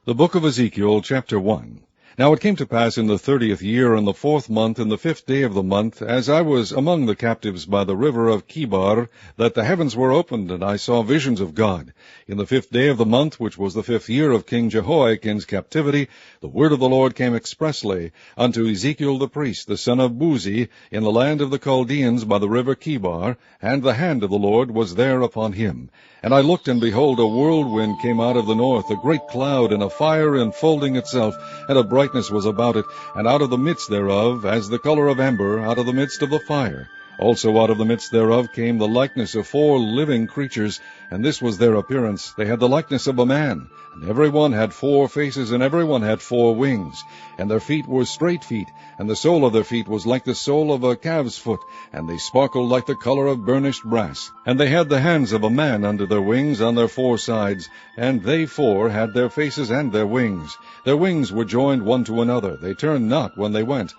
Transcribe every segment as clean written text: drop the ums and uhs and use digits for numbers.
The book of Ezekiel, Chapter 1. Now it came to pass in the 30th year, in the 4th month, in the 5th day of the month, as I was among the captives by the river of Chebar, that the heavens were opened, and I saw visions of God. In the 5th day of the month, which was the 5th year of King Jehoiachin's captivity, the word of the Lord came expressly unto Ezekiel the priest, the son of Buzi, in the land of the Chaldeans by the river Chebar, and the hand of the Lord was there upon him. And I looked, and behold, a whirlwind came out of the north, a great cloud, and a fire enfolding itself, and a brightness was about it, and out of the midst thereof, as the color of amber, out of the midst of the fire. Also out of the midst thereof came the likeness of 4 living creatures, and this was their appearance. They had the likeness of a man, and every one had 4 faces, and every one had 4 wings. And their feet were straight feet, and the sole of their feet was like the sole of a calf's foot, and they sparkled like the color of burnished brass. And they had the hands of a man under their wings on their 4 sides, and they 4 had their faces and their wings. Their wings were joined one to another. They turned not when they went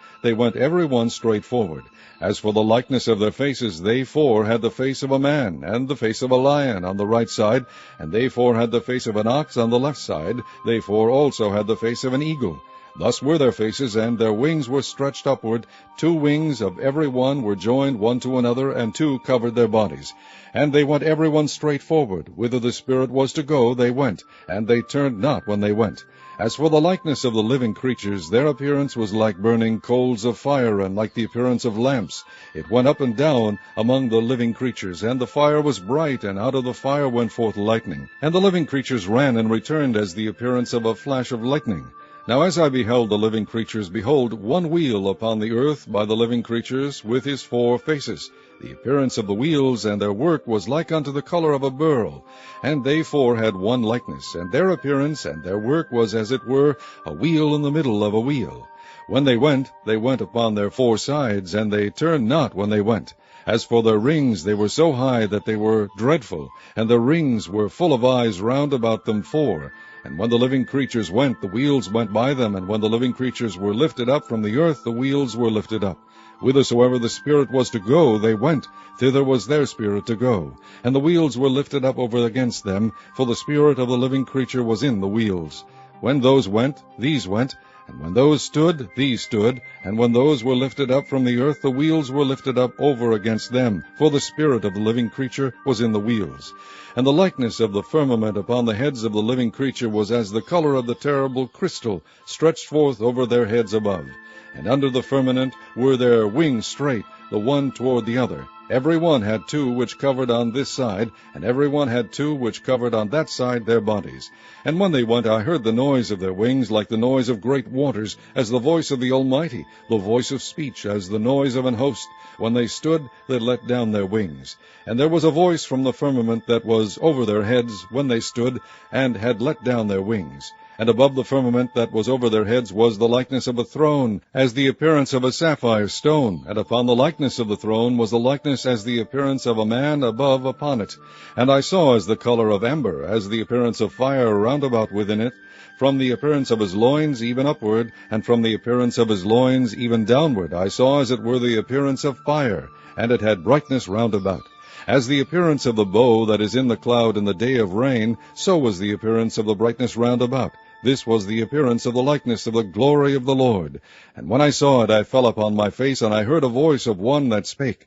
every one straight forward. As for the likeness of their faces, they 4 had the face of a man, and the face of a lion on the right side, and they 4 had the face of an ox on the left side. They 4 also had the face of an eagle. Thus were their faces, and their wings were stretched upward. 2 wings of every one were joined one to another, and 2 covered their bodies. And they went every one straight forward. Whither the Spirit was to go, they went, and they turned not when they went. As for the likeness of the living creatures, their appearance was like burning coals of fire, and like the appearance of lamps. It went up and down among the living creatures, and the fire was bright, and out of the fire went forth lightning. And the living creatures ran and returned as the appearance of a flash of lightning. Now as I beheld the living creatures, behold, one wheel upon the earth by the living creatures, with his 4 faces. The appearance of the wheels and their work was like unto the color of a beryl. And they 4 had one likeness, and their appearance and their work was as it were a wheel in the middle of a wheel. When they went upon their 4 sides, and they turned not when they went. As for their rings, they were so high that they were dreadful, and their rings were full of eyes round about them 4. And when the living creatures went, the wheels went by them, and when the living creatures were lifted up from the earth, the wheels were lifted up. Whithersoever the Spirit was to go, they went. Thither was their spirit to go. And the wheels were lifted up over against them, for the spirit of the living creature was in the wheels. When those went, these went. And when those stood, these stood. And when those were lifted up from the earth, the wheels were lifted up over against them, for the spirit of the living creature was in the wheels. And the likeness of the firmament upon the heads of the living creature was as the color of the terrible crystal, stretched forth over their heads above. And under the firmament were their wings straight, the one toward the other. Every one had 2 which covered on this side, and every one had 2 which covered on that side their bodies. And when they went, I heard the noise of their wings like the noise of great waters, as the voice of the Almighty, the voice of speech, as the noise of an host. When they stood, they let down their wings. And there was a voice from the firmament that was over their heads when they stood, and had let down their wings. And above the firmament that was over their heads was the likeness of a throne, as the appearance of a sapphire stone. And upon the likeness of the throne was the likeness as the appearance of a man above upon it. And I saw as the color of amber, as the appearance of fire round about within it, from the appearance of his loins even upward, and from the appearance of his loins even downward. I saw as it were the appearance of fire, and it had brightness round about. As the appearance of the bow that is in the cloud in the day of rain, so was the appearance of the brightness round about. This was the appearance of the likeness of the glory of the Lord. And when I saw it, I fell upon my face, and I heard a voice of one that spake.